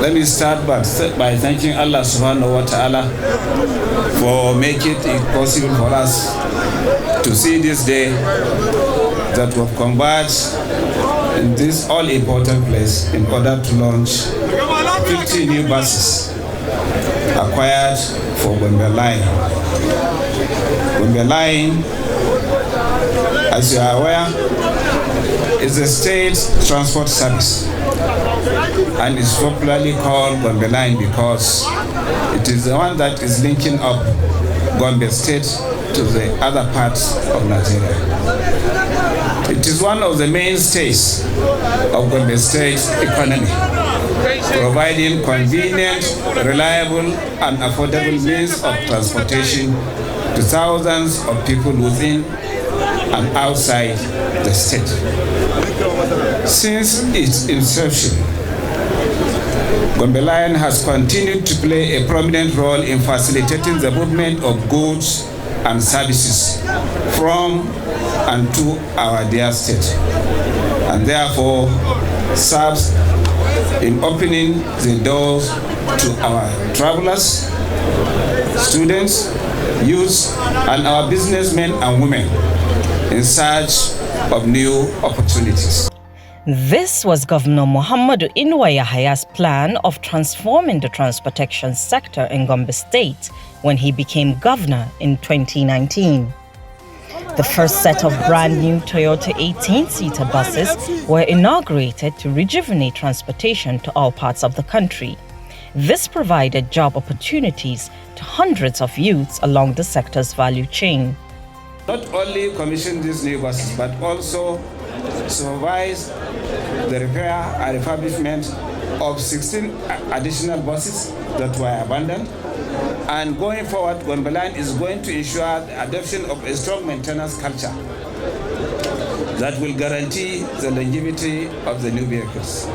Let me start by thanking Allah subhanahu wa ta'ala for making it possible for us to see this day that we've converged in this all-important place in order to launch 50 new buses acquired for Gombe Line. Gombe Line, as you are aware, is a state transport service and is popularly called Gombe Line because it is the one that is linking up Gombe State to the other parts of Nigeria. It is one of the mainstays of Gombe State's economy, providing convenient, reliable, and affordable means of transportation to thousands of people within and outside the state. Since its inception, Gombe Line has continued to play a prominent role in facilitating the movement of goods and services from and to our dear state, and therefore serves in opening the doors to our travelers, students, youths, and our businessmen and women in search of new opportunities. This was Governor Muhammadu Inuwa Yahaya's plan of transforming the transportation sector in Gombe State when he became governor in 2019. The first set of brand new Toyota 18-seater buses were inaugurated to rejuvenate transportation to all parts of the country. This provided job opportunities to hundreds of youths along the sector's value chain. Not only commissioned these new buses, but also supervised the repair and refurbishment of 16 additional buses that were abandoned. And going forward, Gombe Line is going to ensure the adoption of a strong maintenance culture that will guarantee the longevity of the new vehicles.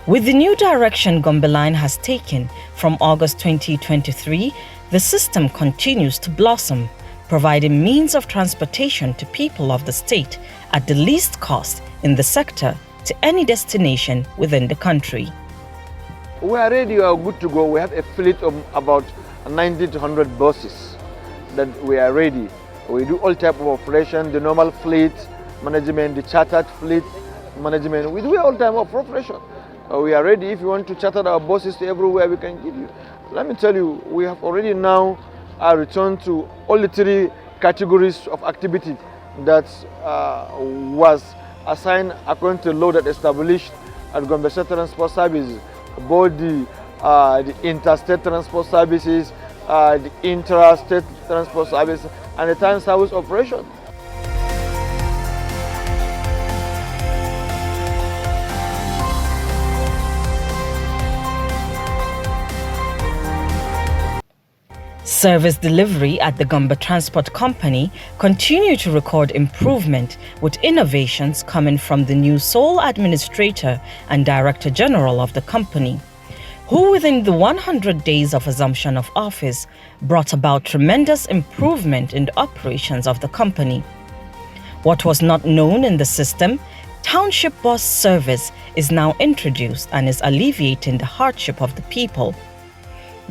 With the new direction Gombe Line has taken from August 2023, the system continues to blossom, providing means of transportation to people of the state at the least cost in the sector to any destination within the country. We are ready, we are good to go. We have a fleet of about 90 to 100 buses that we are ready. We do all type of operation, the normal fleet management, the chartered fleet management. We do all type of operation. We are ready. If you want to charter our buses to everywhere, we can give you. Let me tell you, we have already now returned to all the three categories of activity that was assigned according to the law that established at Gombe State Transport Services, both the interstate transport services, the intrastate transport service, and the time service operation. Service delivery at the Gombe Transport Company continue to record improvement, with innovations coming from the new sole administrator and director general of the company, who within the 100 days of assumption of office brought about tremendous improvement in the operations of the company. What was not known in the system, township bus service, is now introduced and is alleviating the hardship of the people.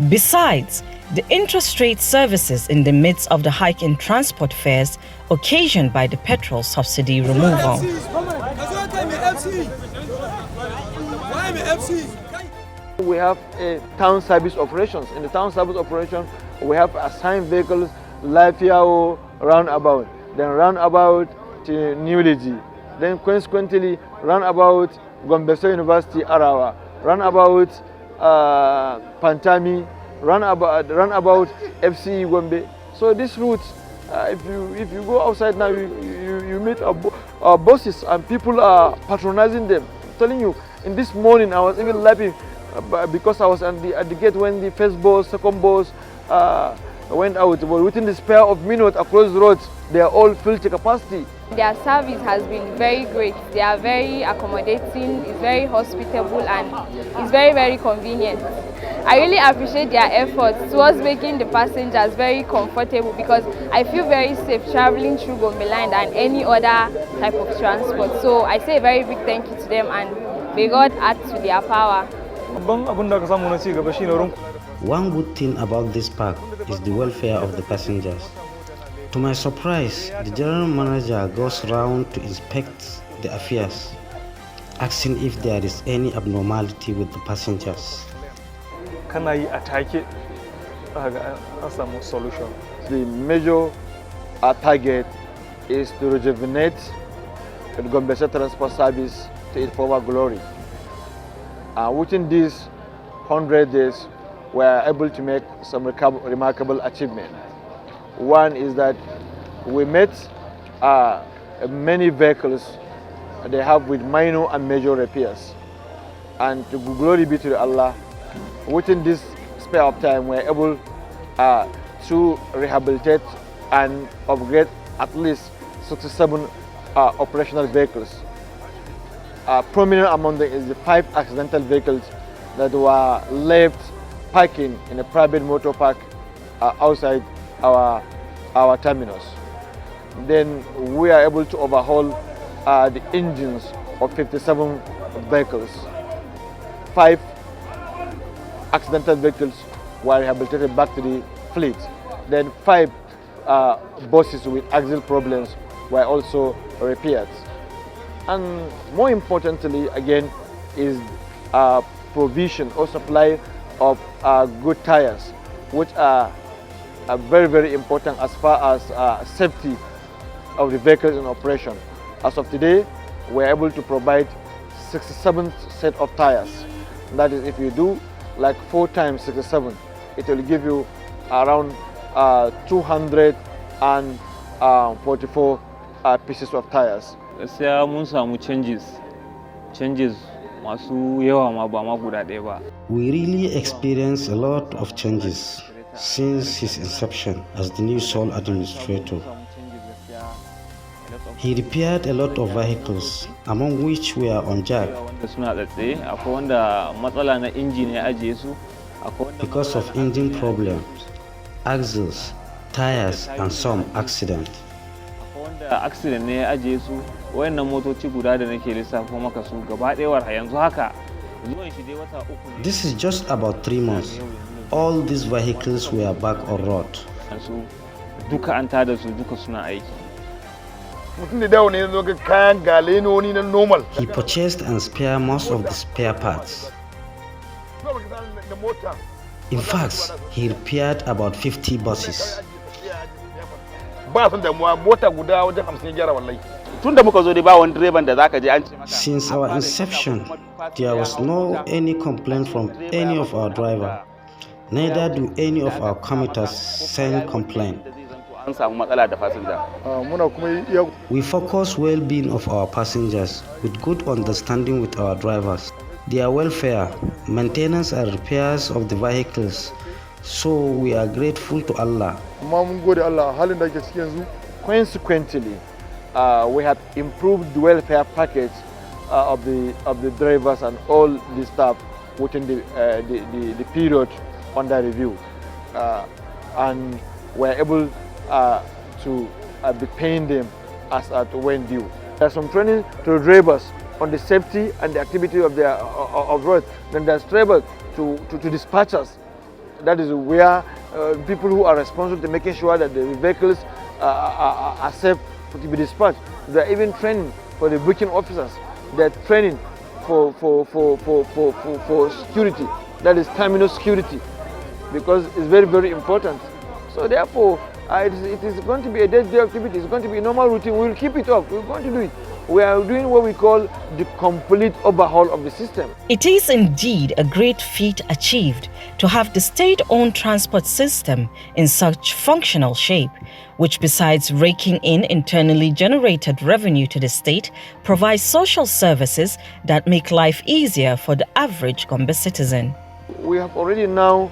Besides, the interest rate services in the midst of the hike in transport fares occasioned by the petrol subsidy removal. We have a town service operations. In the town service operation, we have assigned vehicles, Lafiao roundabout, then roundabout to Newliji, then consequently roundabout Gombe State University Arawa, roundabout Pantami, runabout FC Gombe. So this route, if you go outside now, you meet our buses and people are patronizing them. I'm telling you, in this morning I was even laughing because I was at the gate when the first bus, second bus went out. But within the spare of minutes across the roads, they are all filled to capacity. Their service has been very great. They are very accommodating, it's very hospitable, and it's very, very convenient. I really appreciate their efforts towards making the passengers very comfortable, because I feel very safe traveling through Gombe Line than any other type of transport. So I say a very big thank you to them, and may God add to their power. One good thing about this park is the welfare of the passengers. To my surprise, the general manager goes round to inspect the affairs, asking if there is any abnormality with the passengers. The major target is to rejuvenate the Gombe Transport Service to its former glory. Within these 100 days, we are able to make some remarkable achievement. One is that we met many vehicles they have with minor and major repairs. And to glory be to Allah, within this spare of time, we are able to rehabilitate and upgrade at least 67 operational vehicles. Prominent among them is the 5 accidental vehicles that were left parking in a private motor park outside our terminus. Then we are able to overhaul the engines of 57 vehicles. 5 accidental vehicles were rehabilitated back to the fleet. Then 5 buses with axle problems were also repaired. And more importantly, again, is provision or supply of good tires, which are very, very important as far as safety of the vehicles in operation. As of today, we are able to provide 67 set of tires. That is, if you do like 4 times 67, it will give you around 244 pieces of tires. Gaskiya mun samu changes masu yawa ma ba ma guda ɗaya ba. We really experienced a lot of changes since his inception as the new sole administrator. He repaired a lot of vehicles, among which were on jack because of engine problems, axles, tires, and some accident. Accident ne ya ajiye su wayannan motoci guda da nake lissafo maka su gaba ɗaya yanzu haka zuwan shi dai wata 3 ne. This is just about 3 months. All these vehicles were back on road. Su duka an tada su duka suna aiki. He purchased and spared most of the spare parts. In fact, he repaired about 50 buses. Since our inception, there was no any complaint from any of our drivers. Neither do any of our commuters send complaint. We focus well-being of our passengers with good understanding with our drivers, their welfare, maintenance and repairs of the vehicles. So we are grateful to Allah. Consequently, we have improved the welfare package of the drivers and all the staff within the period under review, and we're able to be paying them as at when due. There's some training to drivers on the safety and the activity of their road. Then there's training to dispatchers. That is where people who are responsible to making sure that the vehicles are safe to be dispatched. There are even training for the booking officers. They're training for security. That is terminal security, because it's very, very important. So therefore, it is going to be a day-to-day activity. It's going to be a normal routine. We'll keep it up. We're going to do it. We are doing what we call the complete overhaul of the system. It is indeed a great feat achieved to have the state-owned transport system in such functional shape, which besides raking in internally generated revenue to the state, provides social services that make life easier for the average Gombe citizen. We have already now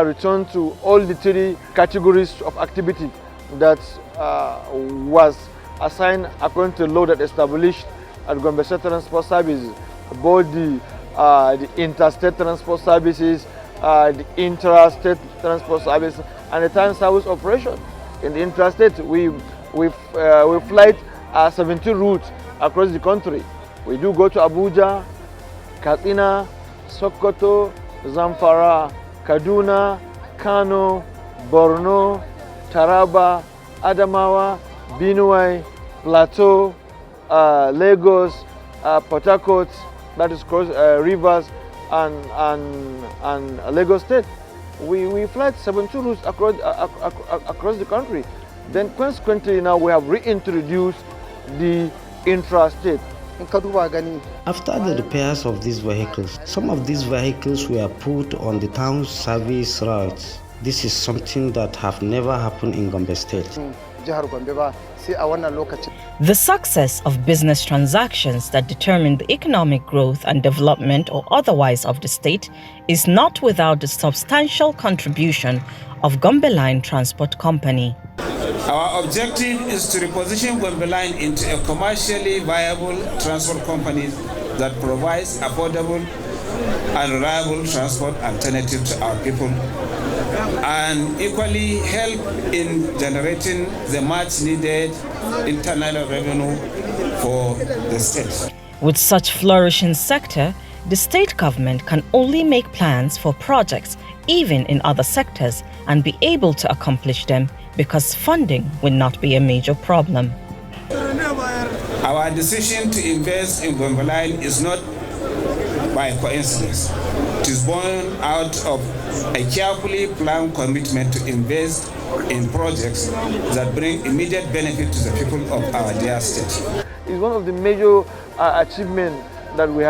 returned to all the 3 categories of activity that was assigned according to the law that established at Gombe State Transport Services, both the interstate transport services, the intrastate transport service, and the time service operation. In the intrastate, we flight 17 routes across the country. We do go to Abuja, Katsina, Sokoto, Zamfara, Kaduna, Kano, Borno, Taraba, Adamawa, Benue, Plateau, Lagos, Port Harcourt, that is cross rivers, and Lagos State. We fly 72 routes across the country. Then consequently now we have reintroduced the intra-state. After the repairs of these vehicles, some of these vehicles were put on the town's service routes. This is something that have never happened in Gombe State. The success of business transactions that determine the economic growth and development or otherwise of the state is not without the substantial contribution of Gombe Line Transport Company. Our objective is to reposition Gombe Line into a commercially viable transport company that provides affordable and reliable transport alternative to our people, and equally help in generating the much needed internal revenue for the state. With such flourishing sector, the state government can only make plans for projects even in other sectors and be able to accomplish them because funding will not be a major problem. Our decision to invest in Gombe Line is not by coincidence. It is born out of a carefully planned commitment to invest in projects that bring immediate benefit to the people of our dear state. It's one of the major achievements that we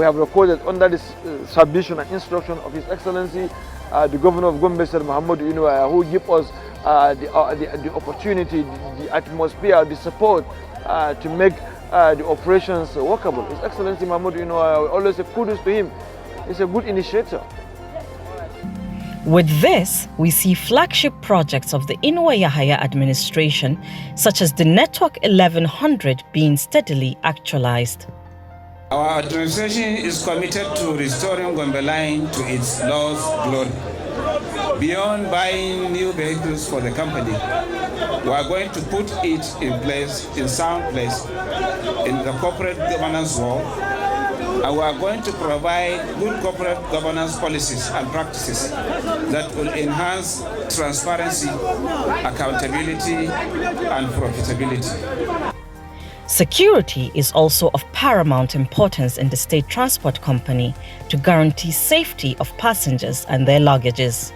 have recorded under the submission and instruction of His Excellency the Governor of Gombe State, Muhammadu Inuwa, who give us the opportunity, the atmosphere, the support to make the operations workable. His Excellency Muhammadu Inuwa, always say kudos to him. He's a good initiator. With this, we see flagship projects of the Inuwa Yahaya administration, such as the Network 1100, being steadily actualized. Our administration is committed to restoring Gombe Line to its lost glory. Beyond buying new vehicles for the company, we are going to put it in sound place in the corporate governance world, and we are going to provide good corporate governance policies and practices that will enhance transparency, accountability, and profitability. Security is also of paramount importance in the state transport company to guarantee safety of passengers and their luggages.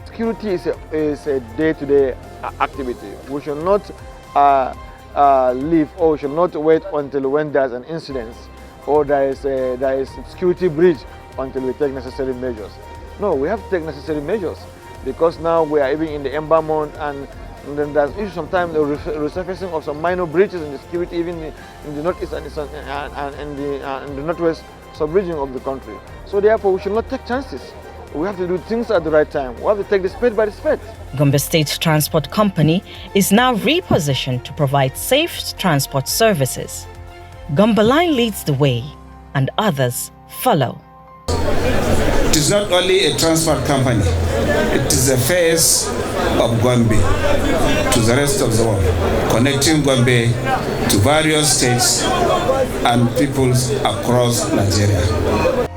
Security is a day-to-day activity. We should not leave, or we should not wait until when there's an incident or there is security breach until we take necessary measures. No, we have to take necessary measures because now we are even in the ember month, and then there's issue sometimes the resurfacing of some minor breaches in the security, even in the northeast and the northwest sub-region of the country. So therefore, we should not take chances. We have to do things at the right time. We have to take the spade by the spade. Gombe State Transport Company is now repositioned to provide safe transport services. Gombe Line leads the way, and others follow. It is not only a transport company, it is a face of Gombe to the rest of the world, connecting Gombe to various states and peoples across Nigeria.